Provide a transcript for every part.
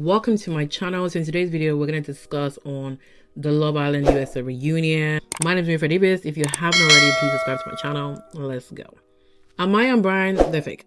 Welcome to my channel. So in today's video we're going to discuss on the Love Island USA reunion. My name is Mary Davis. If you haven't already, please subscribe to my channel. Let's go. Amaya and Brian, they're fake.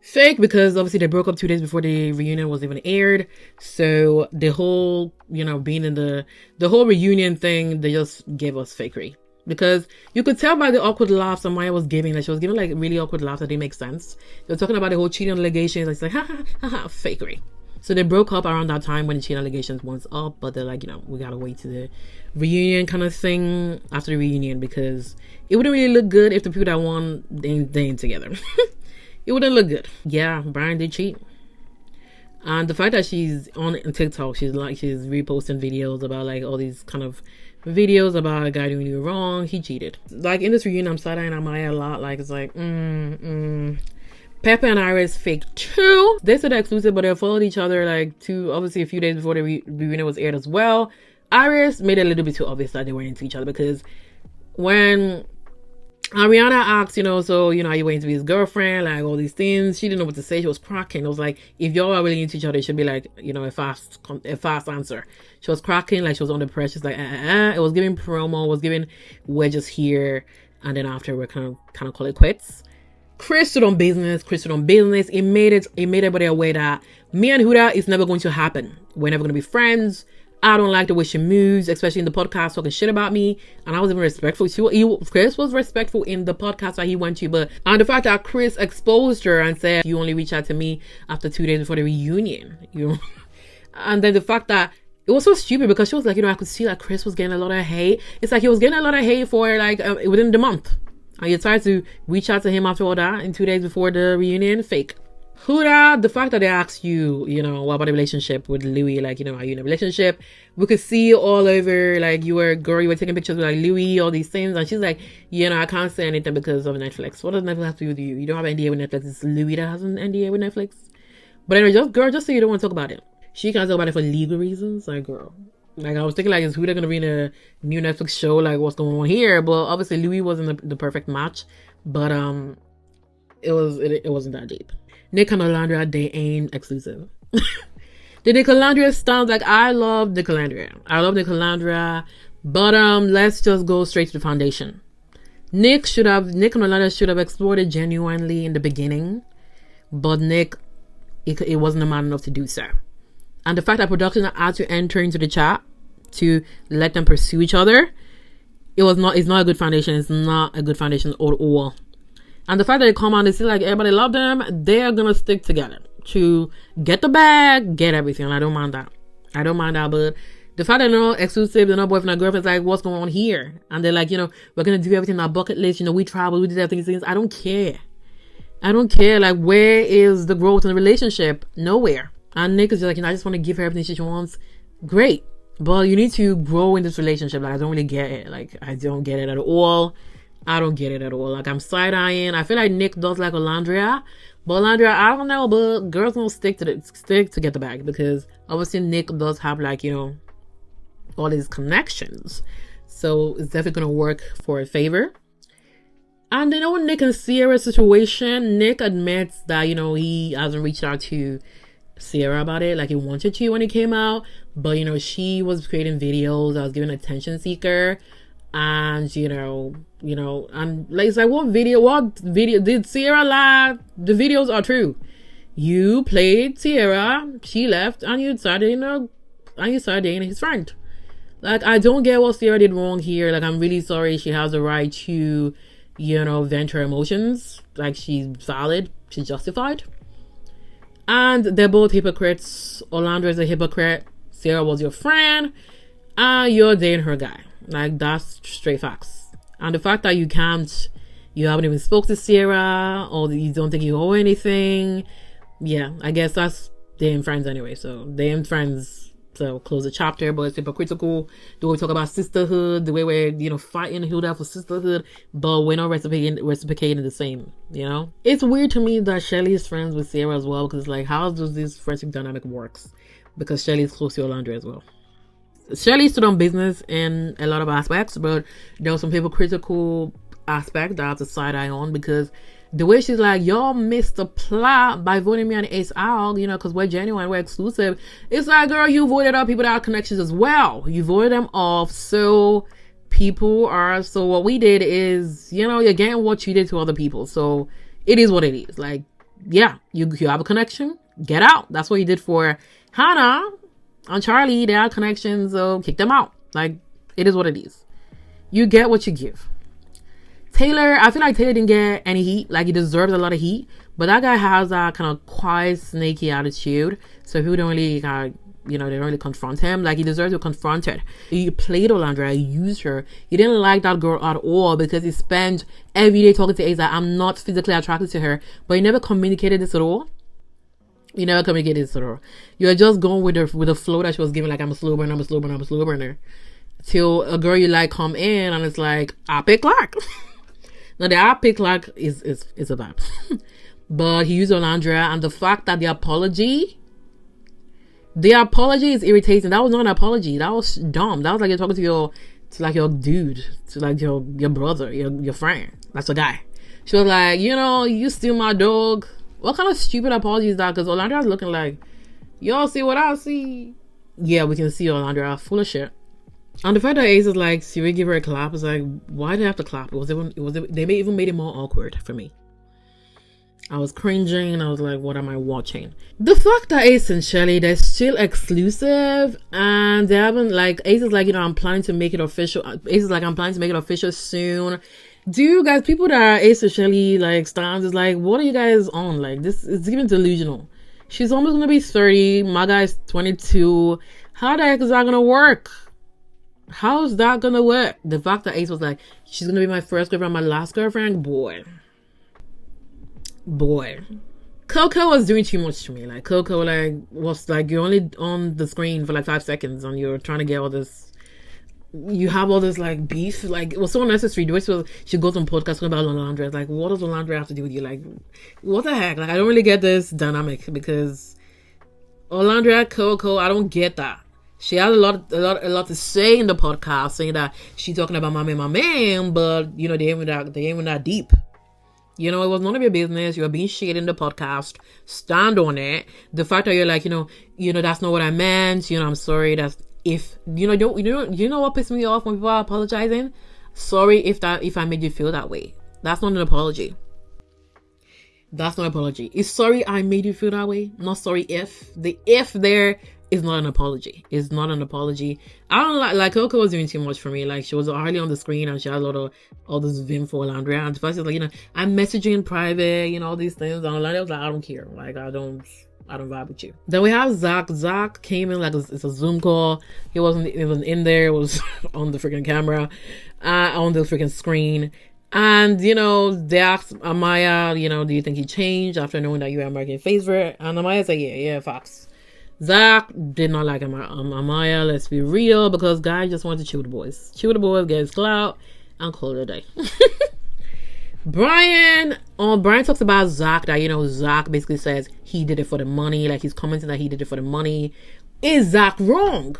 Fake because obviously they broke up 2 days before the reunion was even aired. So the whole, being in the whole reunion thing, they just gave us fakery. Because you could tell by the awkward laughs Amaya was giving, that she was giving like really awkward laughs that didn't make sense. They were talking about the whole cheating allegations. It's like, ha ha ha ha, fakery. So they broke up around that time when the cheating allegations was up, but they're like, we gotta wait to the reunion kind of thing after the reunion because it wouldn't really look good if the people that won they ain't together. It wouldn't look good. Yeah, Brian did cheat. And the fact that she's on TikTok, she's reposting videos about like all these kind of videos about a guy doing you wrong. He cheated. Like in this reunion, I'm side-eyeing Amaya a lot. Like it's like, Pepper and Iris fake too. They said they're exclusive, but they followed each other like obviously a few days before the reunion was aired as well. Iris made it a little bit too obvious that they weren't into each other because when Ariana asked, so, are you waiting to be his girlfriend? Like all these things. She didn't know what to say. She was cracking. It was like, if y'all are really into each other, it should be like, a fast answer. She was cracking, like she was under pressure. She's like, It was giving promo, it was giving, we're just here. And then after we're kind of call it quits. Chris stood on business. It made everybody aware that me and Huda is never going to happen. We're never going to be friends. I don't like the way she moves, especially in the podcast, talking shit about me. And I was even respectful. Chris was respectful in the podcast that he went to. And the fact that Chris exposed her and said, you only reach out to me after 2 days before the reunion. And then the fact that it was so stupid because she was like, I could see that Chris was getting a lot of hate. It's like he was getting a lot of hate for like within the month. And you tried to reach out to him after all that in 2 days before the reunion. Fake. Huda, the fact that they asked you, what about the relationship with Louis? Like, are you in a relationship? We could see all over, like, you were taking pictures with, like, Louis, all these things. And she's like, I can't say anything because of Netflix. What does Netflix have to do with you? You don't have an NDA with Netflix. It's Louis that has an NDA with Netflix. But anyway, just so you don't want to talk about it. She can't talk about it for legal reasons. Like, girl. Like, I was thinking, like, is Huda going to be in a new Netflix show? Like, what's going on here? But obviously, Louis wasn't the perfect match. But, it wasn't that deep. Nick and Andrea, they ain't exclusive. The Nicolandria stands like I love Nicolandria. But let's just go straight to the foundation. Nick and Andrea should have explored it genuinely in the beginning, but Nick, it wasn't a man enough to do so. And the fact that production had to enter into the chat to let them pursue each other, it's not a good foundation. It's not a good foundation at all. And the fact that they come out and they see like everybody love them, they are gonna stick together to get the bag, get everything. I don't mind that. But the fact that they're not exclusive, they're not boyfriend and girlfriend, it's like, what's going on here? And they're like, we're gonna do everything on our bucket list. We travel, we did everything. I don't care. Like, where is the growth in the relationship? Nowhere. And Nick is just like, I just want to give her everything she wants. Great. But you need to grow in this relationship. Like, I don't really get it. Like, I don't get it at all. Like, I'm side-eyeing. I feel like Nick does like Andrea. But Andrea, I don't know. But girls don't stick to get the bag. Because obviously Nick does have like, all these connections. So it's definitely going to work for a favor. And Nick and Sierra's situation, Nick admits that, he hasn't reached out to Sierra about it like he wanted to when it came out. But, she was creating videos. I was giving attention seeker. And and like it's like what video did Sierra lie? The videos are true. You played Sierra, she left, and you started dating his friend. Like, I don't get what Sierra did wrong here. Like, I'm really sorry. She has the right to vent her emotions. Like, she's valid, she's justified. And they're both hypocrites. Orlando is a hypocrite. Sierra was your friend, and you're dating her guy. Like, that's straight facts. And the fact that you haven't even spoke to Sierra, or you don't think you owe anything, yeah, I guess that's they ain't friends anyway. So they ain't friends. So close the chapter. But it's hypocritical the way we talk about sisterhood, the way we're fighting Huda for sisterhood, but we're not reciprocating the same. It's weird to me that Shelly is friends with Sierra as well, because like, how does this friendship dynamic works? Because Shelly is close to Orlando as well. Shelly stood on business in a lot of aspects, but there was some hypocritical aspect that I have to side eye on, because The way she's like, y'all missed the plot by voting me on Ace out, you know, because we're genuine, we're exclusive. It's like, girl, you voted out people that have connections as well. You voted them off, so people are. So what we did is, you know, you're getting what you did to other people. So it is what it is. Like, yeah, you have a connection, get out. That's what you did for Hannah and Charlie. They had connections, so kick them out. Like, it is what it is. You get what you give. Taylor, I feel like Taylor didn't get any heat. Like, he deserves a lot of heat. But that guy has that kind of quiet, snaky attitude. So people don't really, they don't really confront him. Like, he deserves to be confronted. He played Olandra. He used her. He didn't like that girl at all because he spent every day talking to Ace that I'm not physically attracted to her. But he never communicated this at all. You never communicated this at all. You're just going with the flow that she was giving. Like, I'm a slow burner, I'm a slow burner, I'm a slow burner. Till a girl you like come in and it's like, I pick Clark. Now, the I pick Clark is a vibe. But he used Olandra, and the fact that the apology is irritating. That was not an apology. That was dumb. That was like you're talking to your dude, to like your brother, your friend. That's a guy. She was like, you know, you steal my dog. What kind of stupid apology is that? Because Olandra's looking like, y'all see what I see? Yeah, we can see Olandra full of shit. And the fact that Ace is like, should we give her a clap? It's like, why did they have to clap? They even made it more awkward for me. I was cringing and I was like, what am I watching? The fact that Ace and Shelly, they're still exclusive and they haven't, like, Ace is like, you know, I'm planning to make it official. Ace is like, I'm planning to make it official soon. Do you guys, people that are Ace and Shelly, like, stands, is like, what are you guys on? Like, this is even delusional. She's almost gonna be 30. My guy's 22. How the heck is that gonna work? How's that gonna work? The fact that Ace was like, she's gonna be my first girlfriend, my last girlfriend, boy. Coco was doing too much to me. Like, Coco, like, was like, you're only on the screen for like 5 seconds and you're trying to get all this, you have all this like beef. Like, it was so unnecessary. The way she goes on podcasts talking about Olandra. Like, what does Olandra have to do with you? Like, what the heck? Like, I don't really get this dynamic because Olandra, Coco, I don't get that. She had a lot to say in the podcast, saying that she's talking about my man, but you know, they ain't that deep. You know, it was none of your business. You're being shit in the podcast. Stand on it. The fact that you're like, you know, that's not what I meant. You know, I'm sorry. That's if you know what pissed me off when people are apologizing. Sorry if I made you feel that way. That's not an apology. That's not an apology. It's sorry I made you feel that way. Not sorry if. The if there is not an apology. It's not an apology. I don't like Coco was doing too much for me. Like, she was hardly on the screen and she had a lot of all this vim for Andrea. And the fact is, like, you know, I'm messaging in private, you know, all these things. And Andrea was like, I don't care. Like, I don't vibe with you. Then we have Zach. Zach came in like it's a Zoom call. He wasn't in there. It was on the freaking camera, on the freaking screen. And, you know, they asked Amaya, you know, do you think he changed after knowing that you were American favorite? And Amaya said, yeah, facts. Zach did not like Amaya, let's be real, because guys just want to chill the boys. Chill the boys, get his clout, and call it a day. Brian talks about Zach, that, you know, Zach basically says he did it for the money. Like, he's commenting that he did it for the money. Is Zach wrong?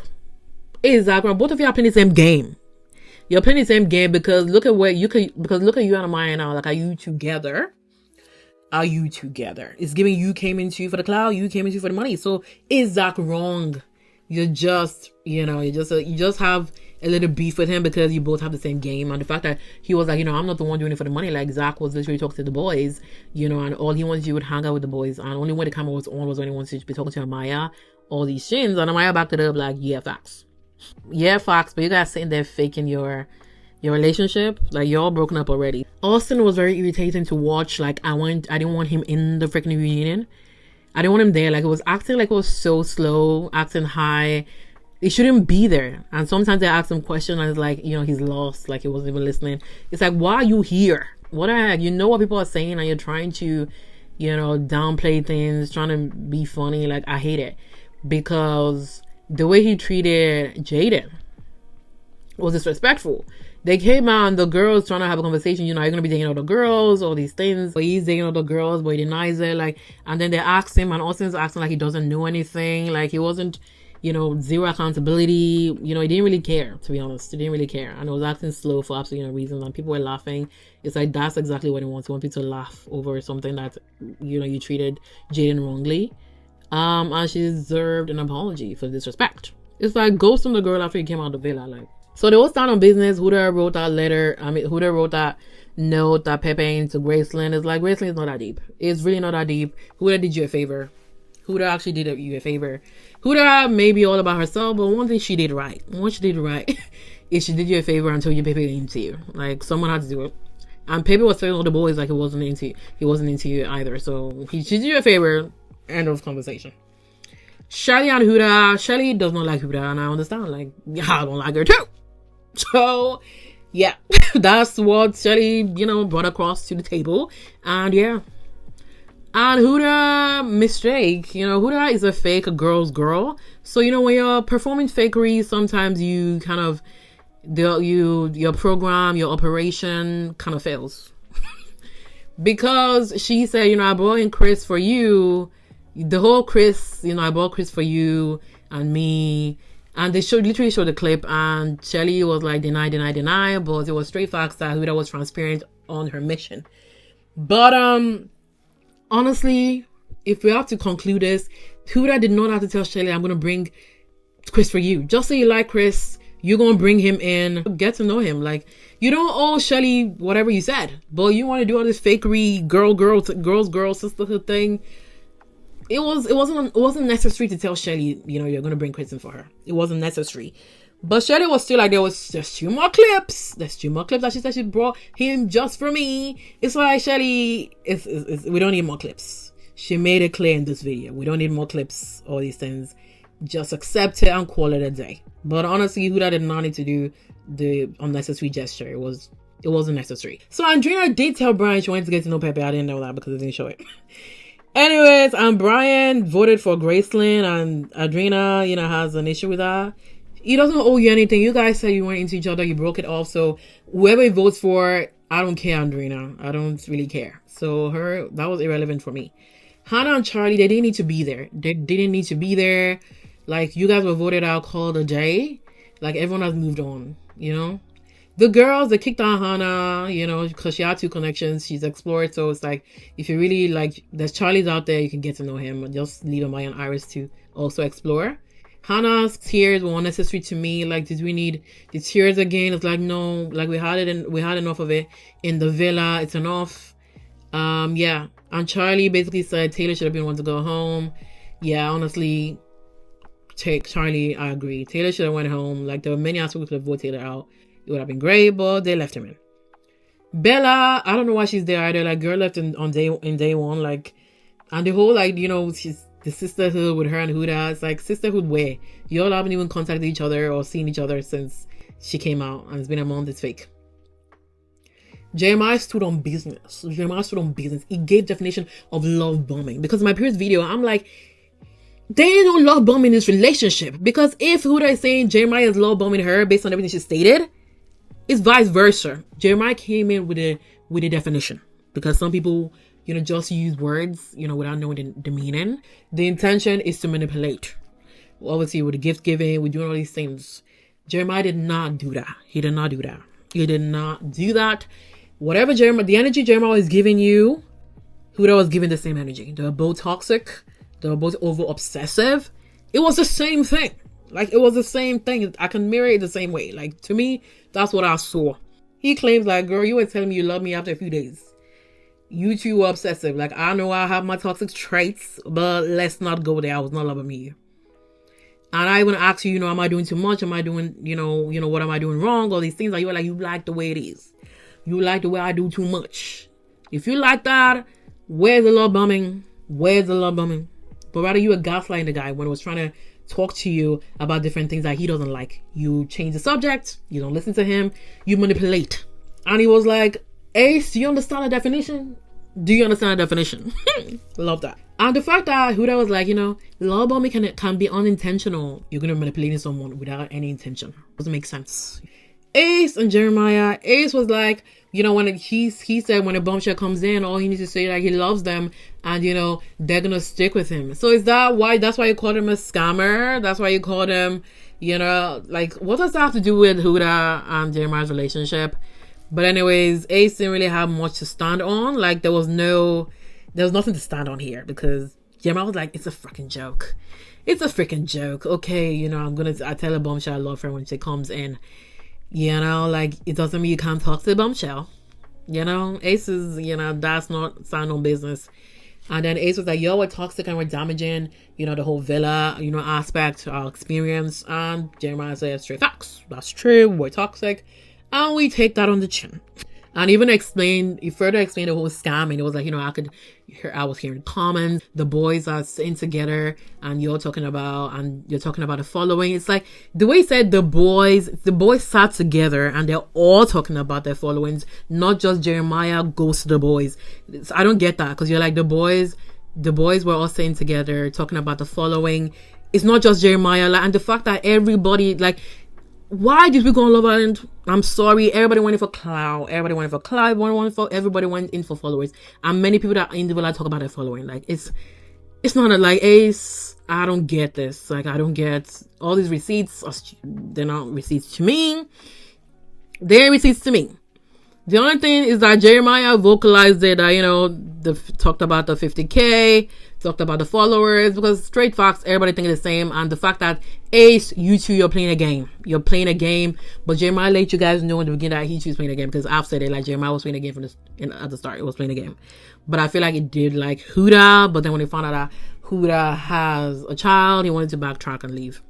Both of you are playing the same game. You're playing the same game because look at you and Amaya now. Like, are you together? It's giving you came into you for the cloud, you came into for the money. So is Zach wrong? You just have a little beef with him because you both have the same game. And the fact that he was like, you know, I'm not the one doing it for the money. Like, Zach was literally talking to the boys, you know, and all he wanted to do would hang out with the boys. And only when the camera was on was when he wanted to be talking to Amaya, all these shins. And Amaya backed it up like, yeah, facts. But you guys sitting there faking your relationship, like, you're all broken up already. Austin was very irritating to watch. Like, I didn't want him in the freaking reunion. I didn't want him there. Like, it was acting like it was so slow, acting high. He shouldn't be there. And sometimes they ask him questions and it's like, you know, he's lost, like he wasn't even listening. It's like, why are you here? What the heck? You know what people are saying and you're trying to, you know, downplay things, trying to be funny. Like, I hate it because the way he treated Jaden was disrespectful. They came out and the girls trying to have a conversation, you know, you're going to be dating other girls, all these things. But he's dating other girls, but he denies it. Like, and then they asked him and Austin's acting like he doesn't know anything. Like, he wasn't, zero accountability. He didn't really care, to be honest. He didn't really care. And it was acting slow for absolutely no reason. And people were laughing. It's like, that's exactly what he wants. He wants people to laugh over something that, you treated Jaden wrongly. And she deserved an apology for disrespect. It's like, ghost on the girl after he came out of the villa. Like, so they all stand on business. Huda wrote that letter. Huda wrote that note that Pepe to Graceland. It's like, Graceland is not that deep. It's really not that deep. Huda did you a favor. Huda actually did you a favor. Huda may be all about herself, but one thing she did right. What she did right is she did you a favor and told you Pepe into you. Like, someone had to do it. And Pepe was telling all the boys like he wasn't into you either. So she did you a favor. End of conversation. Shelly and Huda. Shelly does not like Huda, and I understand. Like, I don't like her too. So, yeah, that's what Shelly, brought across to the table. And yeah. And Huda mistake. Huda is a fake girl's girl. So, when you're performing fakery, sometimes you kind of, your program, your operation kind of fails. Because she said, I brought in Chris for you. The whole Chris, I bought Chris for you and me. And they literally showed the clip, and Shelly was like, deny, but it was straight facts that Huda was transparent on her mission. But, honestly, if we have to conclude this, Huda did not have to tell Shelly, I'm going to bring Chris for you. Just say you like Chris, you're going to bring him in, get to know him. Like, you don't owe Shelly whatever you said, but you want to do all this fakery, girl, sisterhood thing. It wasn't necessary to tell Shelly, you're going to bring Chris in for her. It wasn't necessary. But Shelly was still like, there's 2 more clips. There's 2 more clips that she said she brought him just for me. It's like, Shelly, we don't need more clips. She made it clear in this video. We don't need more clips, all these things. Just accept it and call it a day. But honestly, Huda did not need to do the unnecessary gesture. It wasn't necessary. So Andrea did tell Brian she wanted to get to know Pepe. I didn't know that because it didn't show it. Anyways, Brian voted for Graceland, and Adrena, has an issue with that. He doesn't owe you anything. You guys said you weren't into each other. You broke it off. So whoever he votes for, I don't care, Adrena. I don't really care. So that was irrelevant for me. Hannah and Charlie, they didn't need to be there. They didn't need to be there. Like, you guys were voted out, called a day. Like, everyone has moved on, The girls, they kicked out Hannah, because she had 2 connections. She's explored. So it's like, if you really like, there's Charlie's out there, you can get to know him. Just leave Amaya and Iris to also explore. Hannah's tears were unnecessary to me. Like, did we need the tears again? It's like, no, like we had enough of it in the villa. It's enough. Yeah. And Charlie basically said Taylor should have been one to go home. Yeah, honestly, Charlie, I agree. Taylor should have went home. Like, there were many aspects we could have voted Taylor out. It would have been great, but they left him in. Bella, I don't know why she's there either. Like, girl left in day 1. Like, and the whole, like, she's the sisterhood with her and Huda. It's like, sisterhood where? You all haven't even contacted each other or seen each other since she came out, and it's been a month. It's fake. Jeremiah stood on business. He gave definition of love bombing. Because in my previous video, I'm like, there ain't no love bombing in this relationship. Because if Huda is saying Jeremiah is love bombing her based on everything she stated, it's vice versa. Jeremiah came in with a definition. Because some people, just use words, without knowing the meaning. The intention is to manipulate. Obviously, with the gift giving, we're doing all these things. Jeremiah did not do that. He did not do that. Whatever the energy Jeremiah was giving you, Huda was giving the same energy. They were both toxic. They were both over obsessive. It was the same thing. Like, it was the same thing. I can mirror it the same way. Like, to me, that's what I saw. He claims, like, girl, you were telling me you love me after a few days. You two were obsessive. Like, I know I have my toxic traits, but let's not go there. I was not loving me. And I even asked you, am I doing too much? Am I doing, what am I doing wrong? All these things. Like, you were like, you like the way it is. You like the way I do too much. If you like that, where's the love bombing? But rather, you were gaslighting the guy when he was trying to talk to you about different things that he doesn't like. You change the subject. You don't listen to him. You manipulate. And he was like, Ace, do you understand the definition? Love that. And the fact that Huda was like, love bombing can be unintentional. You're going to be manipulating someone without any intention. Doesn't make sense. Ace and Jeremiah. Ace was like, you know, when he said when a bombshell comes in, all he needs to say like he loves them, and you know they're gonna stick with him. So is that why? That's why you called him a scammer? That's why you called him, you know, like what does that have to do with Huda and Jeremiah's relationship? But anyways, Ace didn't really have much to stand on. Like there was nothing to stand on here because Jeremiah was like, it's a freaking joke. It's a freaking joke. Okay, you know, I tell a bombshell I love her when she comes in. You know, like it doesn't mean you can't talk to the bombshell. You know, Ace is, you know, that's not sound on business. And then Ace was like, yo, we're toxic and we're damaging, you know, the whole villa, you know, aspect, our experience. And Jeremiah said, straight facts. That's true. We're toxic. And we take that on the chin. And even he further explained the whole scam. And it was like, you know, I was hearing comments. The boys are sitting together and you're talking about the following. It's like the way he said the boys sat together and they're all talking about their followings, not just Jeremiah goes to the boys. I don't get that because you're like the boys were all sitting together talking about the following. It's not just Jeremiah. Like, and the fact that everybody, like, why did we go on Love Island? I'm sorry. Everybody went in for clout. Everybody went in for followers. And many people that in the villa talk about their following. Like, it's not a, like, Ace, I don't get this. Like, I don't get all these receipts. They're not receipts to me. They're receipts to me. The only thing is that Jeremiah vocalized it, you know, talked about the 50K, talked about the followers, because straight facts, everybody thinking the same. And the fact that Ace, you two, you're playing a game. You're playing a game. But Jeremiah let you guys know in the beginning that he was playing a game, because I've said it, like Jeremiah was playing a game at the start. It was playing a game. But I feel like it did like Huda, but then when he found out that Huda has a child, he wanted to backtrack and leave.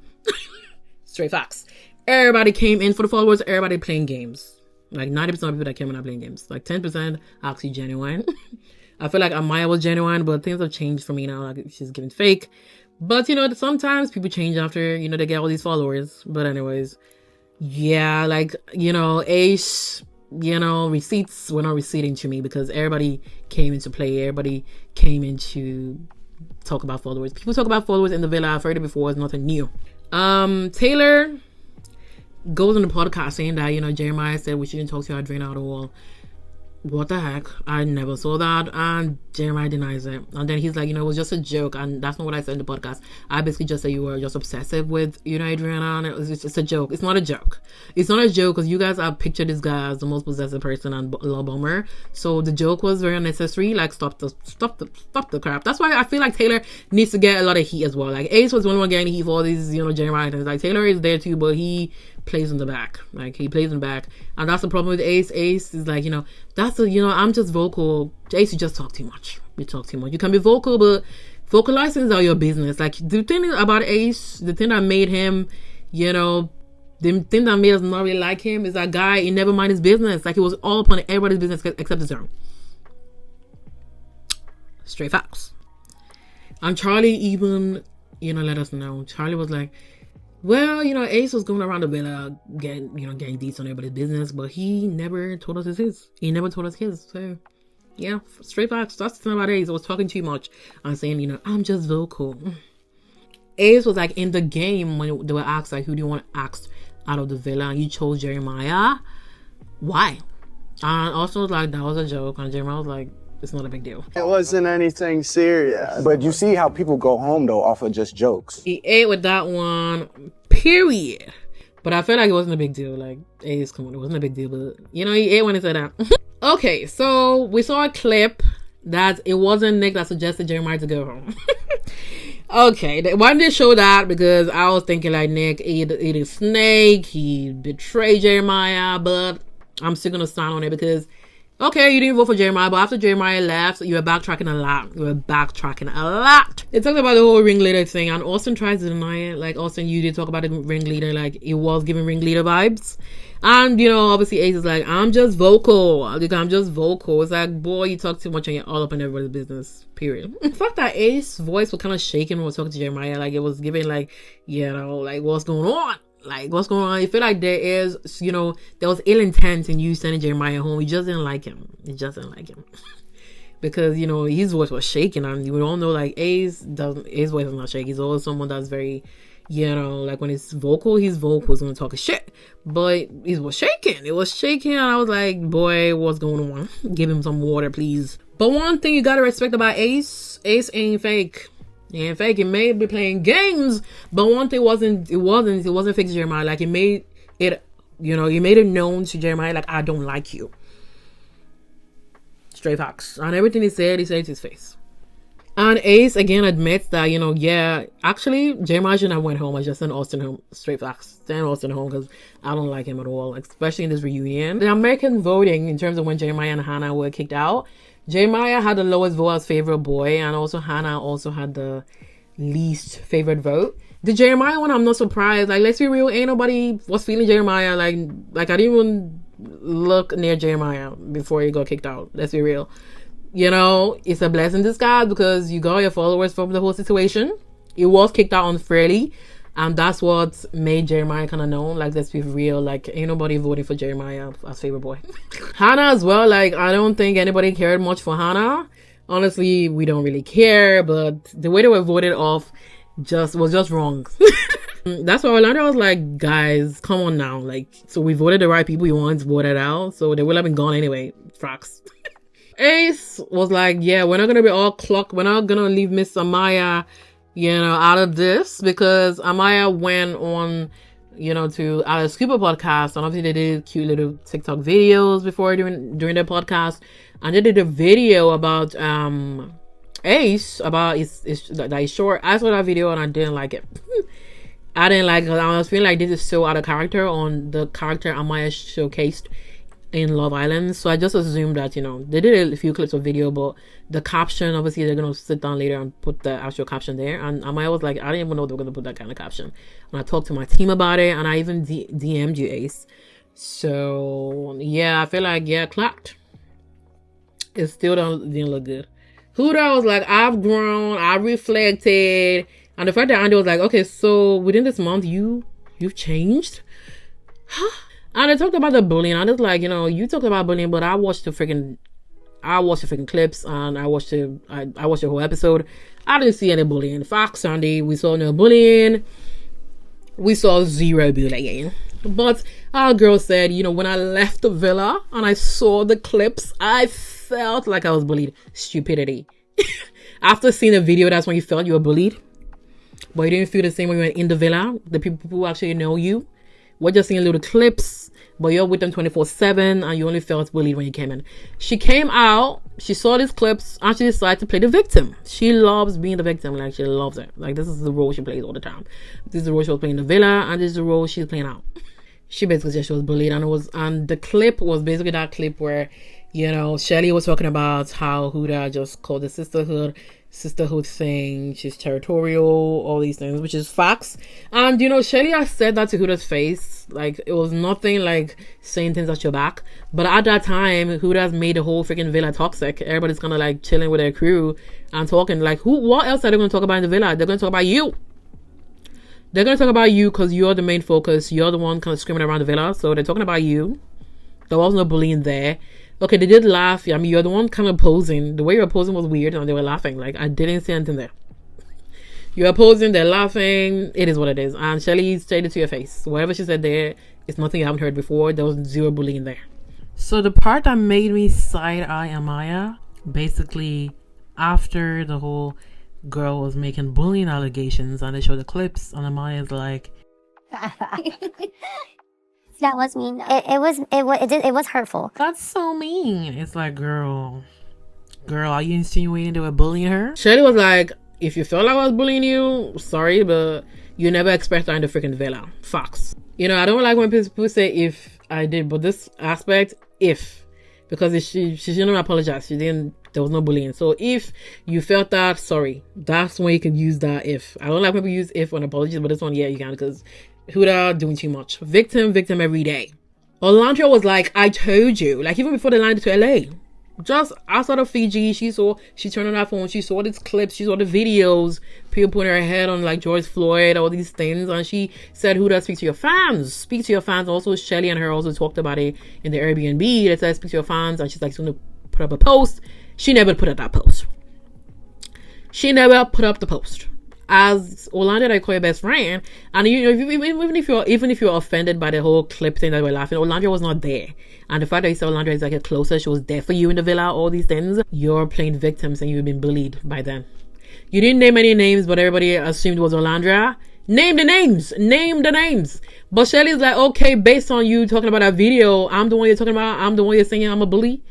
Straight facts. Everybody came in for the followers, everybody playing games. Like 90% of people that came in are playing games. Like 10% actually genuine. I feel like Amaya was genuine, but things have changed for me now. Like she's giving fake. But you know, sometimes people change after, you know, they get all these followers. But anyways, yeah, like, you know, Ace, you know, receipts were not receipting to me because everybody came into play. Everybody came into talk about followers. People talk about followers in the villa. I've heard it before. It's nothing new. Taylor goes on the podcast saying that, you know, Jeremiah said we shouldn't talk to Andrea at all. What the heck? I never saw that. And Jeremiah denies it. And then he's like, you know, it was just a joke. And that's not what I said in the podcast. I basically just said you were just obsessive with, you know, Adriana. And it's a joke. It's not a joke. It's not a joke because you guys have pictured this guy as the most possessive person and love bomber. So the joke was very unnecessary. Like, stop the crap. That's why I feel like Taylor needs to get a lot of heat as well. Like, Ace was the only one getting heat for all these, you know, Jeremiah things. Like, Taylor is there too, but he plays in the back. Like, he plays in the back. And that's the problem with Ace. Ace is like, you know, you know, I'm just vocal. Ace, you just talk too much. You talk too much. You can be vocal, but vocalizing is all your business. Like, the thing about Ace, the thing that made him, you know, the thing that made us not really like him is that guy, he never mind his business. Like, he was all upon everybody's business except his own. Straight facts. And Charlie even, you know, let us know. Charlie was like, well, you know, Ace was going around the villa getting deets on everybody's business, but he never told us his. He never told us his. So, yeah, straight facts. That's the thing about Ace. I was talking too much. I'm saying, you know, I'm just vocal. Ace was like in the game when they were asked, like, who do you want to ask out of the villa? And you chose Jeremiah. Why? And also, like, that was a joke. And Jeremiah was like, it's not a big deal. It wasn't anything serious. But you see how people go home, though, off of just jokes. He ate with that one, period. But I felt like it wasn't a big deal. Like, Ace, come on, it wasn't a big deal. But, you know, he ate when he said that. Okay, so we saw a clip that it wasn't Nick that suggested Jeremiah to go home. Okay, why didn't they show that? Because I was thinking, like, Nick ate a snake. He betrayed Jeremiah. But I'm still going to stand on it because... okay, you didn't vote for Jeremiah, but after Jeremiah left, you were backtracking a lot. They talked about the whole ringleader thing, and Austin tries to deny it. Like, Austin, you did talk about the ringleader, like, it was giving ringleader vibes. And, you know, obviously Ace is like, I'm just vocal. Like, I'm just vocal. It's like, boy, you talk too much and you're all up in everybody's business, period. The fact that Ace's voice was kind of shaking when we were talking to Jeremiah, like, it was giving, like, you know, like, what's going on? Like, what's going on? I feel like there is, you know, there was ill intent in you sending Jeremiah home. You just didn't like him. You just didn't like him. because, you know, his voice was shaking, and we all know, like, his voice is not shaky. He's always someone that's very, you know, like, when it's vocal, his vocals gonna talk a shit, but it was shaking. It was shaking, and I was like, boy, what's going on? Give him some water, please. But one thing you gotta respect about Ace ain't fake. He ain't fake. He may be playing games, but one thing wasn't fake to Jeremiah. Like, he made it, you know, he made it known to Jeremiah, like, I don't like you. Straight facts. And everything he said to his face. And Ace again admits that, you know, yeah, actually Jeremiah shouldn't have went home. I just sent Austin home. Straight facts. Send Austin home because I don't like him at all, especially in this reunion. The American voting, in terms of when Jeremiah and Hannah were kicked out, Jeremiah had the lowest vote as favorite boy, and also Hannah also had the least favorite vote. The Jeremiah one, I'm not surprised. Like, let's be real, ain't nobody was feeling Jeremiah. Like I didn't even look near Jeremiah before he got kicked out. Let's be real. You know, it's a blessing in disguise because you got your followers from the whole situation. He was kicked out unfairly, and that's what made Jeremiah kind of known. Like, let's be real, like, ain't nobody voting for Jeremiah as favorite boy. Hannah as well, like, I don't think anybody cared much for Hannah. Honestly, we don't really care, but the way they were voted off was just wrong. That's why Orlando was like, guys, come on now. Like, so we voted the right people you want voted out, so they will have been gone anyway. Facts. Ace was like, yeah, we're not gonna be all clocked. We're not gonna leave Miss Amaya, you know, out of this, because Amaya went on, you know, to Alice Cooper podcast, and obviously they did cute little TikTok videos before during their podcast, and they did a video about Ace, about that he's short. I saw that video and I didn't like it. I didn't like it. I was feeling like this is so out of character on the character Amaya showcased in Love Island. So I just assumed that, you know, they did a few clips of video, but the caption, obviously they're gonna sit down later and put the actual caption there. And Amaya was like, I didn't even know they were gonna put that kind of caption. And I talked to my team about it, and I even DM'd you, Ace. So yeah, I feel like, yeah, clapped. It still didn't look good. Huda was like, I've grown, I reflected. And the fact that Andy was like, okay, so within this month, you've changed? And I talked about the bullying. I was like, you know, you talked about bullying, but I watched the freaking clips, and I watched the whole episode. I didn't see any bullying. Fox Sunday, we saw no bullying. We saw zero bullying. But our girl said, you know, when I left the villa and I saw the clips, I felt like I was bullied. Stupidity. After seeing the video, that's when you felt you were bullied. But you didn't feel the same when you were in the villa. The people who actually know you. We're just seeing little clips, but you're with them 24/7, and you only felt bullied when you came in. She came out, she saw these clips, and she decided to play the victim. She loves being the victim. Like, she loves it. Like, this is the role she plays all the time. This is the role she was playing in the villa, and this is the role she's playing out. She basically said she was bullied, and the clip was basically that clip where, you know, Shelly was talking about how Huda just called the sisterhood thing, she's territorial, all these things, which is facts. And, you know, Shelly has said that to Huda's face. Like, it was nothing like saying things at your back. But at that time, Huda's made the whole freaking villa toxic. Everybody's kind of like chilling with their crew and talking. Like, what else are they going to talk about in the villa? They're going to talk about you. They're going to talk about you because you're the main focus. You're the one kind of screaming around the villa. So they're talking about you. There was no bullying there. Okay, they did laugh. I mean, you're the one kind of posing. The way you're posing was weird, and they were laughing. Like, I didn't see anything there. You're posing, they're laughing. It is what it is. And Shelly stated to your face, whatever she said there, it's nothing you haven't heard before. There was zero bullying there. So the part that made me side-eye Amaya, basically, after the whole girl was making bullying allegations, and they showed the clips, and Amaya's like, that was mean. It was hurtful. That's so mean. It's like, girl, are you insinuating they were bullying her? Shelly was like, if you felt like I was bullying you, sorry, but you never expect her in the freaking villa. Facts. You know, I don't like when people say if I did, but this aspect, if. Because she didn't apologize. There was no bullying. So if you felt that, sorry. That's when you can use that if. I don't like when people use if on apologies, but this one, yeah, you can, because Huda doing too much. Victim every day. Orlando was like, I told you. Like, even before they landed to LA. Just outside of Fiji, she turned on her phone, she saw these clips, she saw the videos, people putting her head on like George Floyd, all these things, and she said, Huda, speak to your fans. Speak to your fans. Also, Shelly and her also talked about it in the Airbnb. They said, speak to your fans, and she's like, she's gonna put up a post She never put up that post. She never put up the post. As Orlando, I call your best friend, and you know, even if you're offended by the whole clip thing that we're laughing, Orlando was not there, and the fact that you said Orlando is like a closer, she was there for you in the villa, all these things. You're playing victims, and you've been bullied by them. You didn't name any names, but everybody assumed it was Orlando. Name the names. Name the names. But Shelly's like, okay, based on you talking about that video, I'm the one you're talking about. I'm the one you're saying I'm a bully.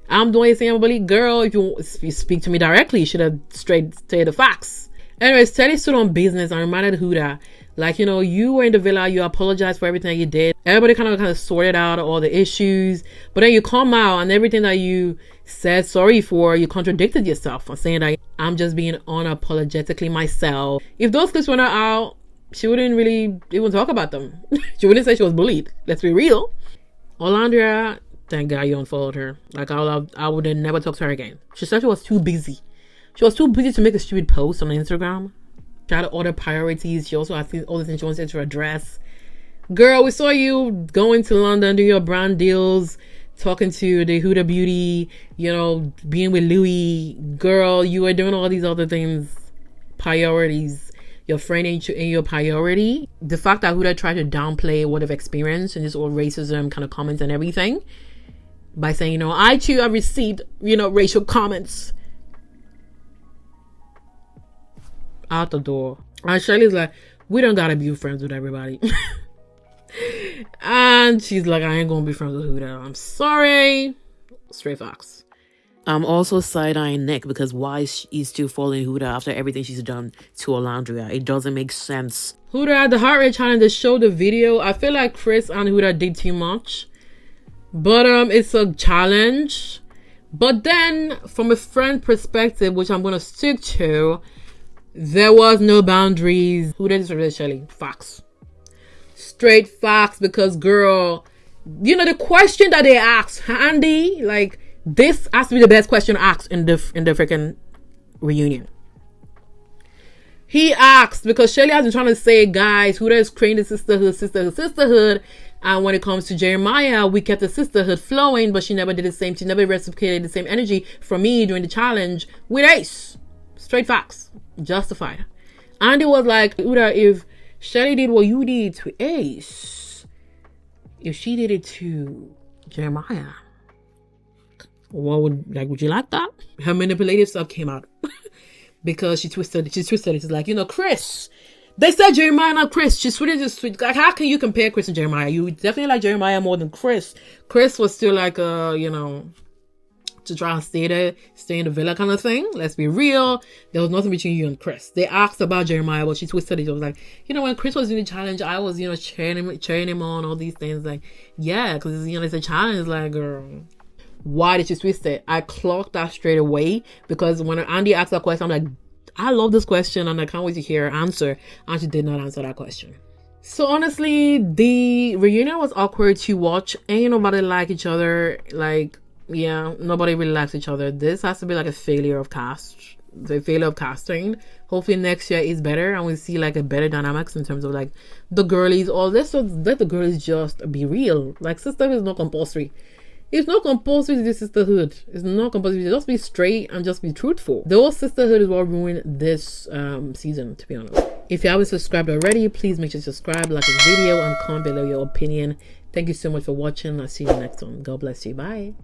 I'm the one you're saying I'm a bully. Girl, if you speak to me directly, you should have straight say the facts. Anyways, Shelly stood on business and reminded Huda, like, you know, you were in the villa, you apologized for everything that you did. Everybody kind of sorted out all the issues. But then you come out and everything that you said sorry for, you contradicted yourself on saying that I'm just being unapologetically myself. If those clips were not out, she wouldn't really even talk about them. She wouldn't say she was bullied. Let's be real. Andrea, thank God you unfollowed her. Like, I would have never talked to her again. She said she was too busy. She was too busy to make a stupid post on Instagram. She had other priorities. She also had all the things she wanted to address. Girl, we saw you going to London, doing your brand deals, talking to the Huda Beauty, you know, being with Louis. Girl, you were doing all these other things. Priorities. Your friend ain't your priority. The fact that Huda tried to downplay what they've experienced and this all racism kind of comments and everything by saying, you know, I too have received, you know, racial comments. Out the door. And Shelly's like, we don't gotta be friends with everybody. And she's like, I ain't gonna be friends with Huda. I'm sorry. Straight facts. I'm also side-eyeing Nick because why is he still following Huda after everything she's done to Orlandria? It doesn't make sense. Huda had the heart rate challenge to show the video. I feel like Chris and Huda did too much. But it's a challenge. But then from a friend perspective, which I'm gonna stick to, there was no boundaries. Who did this, Shelly? Facts. Straight facts. Because, girl, you know, the question that they asked, Andy, like, this has to be the best question asked in the freaking reunion. He asked, because Shelly has been trying to say, guys, Huda is creating the sisterhood. And when it comes to Jeremiah, we kept the sisterhood flowing, but she never did the same. She never reciprocated the same energy from me during the challenge with Ace. Straight facts. Justified. Andy was like, Huda, if Shelly did what you did to Ace, if she did it to Jeremiah, would you like that? Her manipulative stuff came out because she twisted it. She's like, you know, Chris, they said Jeremiah, not Chris. She's switched. Like, how can you compare Chris and Jeremiah? You definitely like Jeremiah more than Chris. Chris was still like you know, to try and stay in the villa kind of thing. Let's be real. There was nothing between you and Chris. They asked about Jeremiah, but she twisted it. She was like, you know, when Chris was doing the challenge, I was, you know, cheering him on, all these things. Like, yeah, because, you know, it's a challenge. Like, girl, why did she twist it? I clocked that straight away because when Andy asked that question, I'm like, I love this question and I can't wait to hear her answer. And she did not answer that question. So honestly, the reunion was awkward to watch. Ain't nobody like each other. Like, yeah, nobody really likes each other. This has to be like a failure of casting. Hopefully next year is better and we see like a better dynamics in terms of like the girlies. All this, so let the girlies just be real. Like, sisterhood is not compulsory. It's not compulsory to do sisterhood. It's not compulsory. Just be straight and just be truthful. The whole sisterhood is what ruined this season, to be honest. If you haven't subscribed already, please make sure to subscribe, like this video, and comment below your opinion. Thank you so much for watching. I'll see you next one. God bless you. Bye.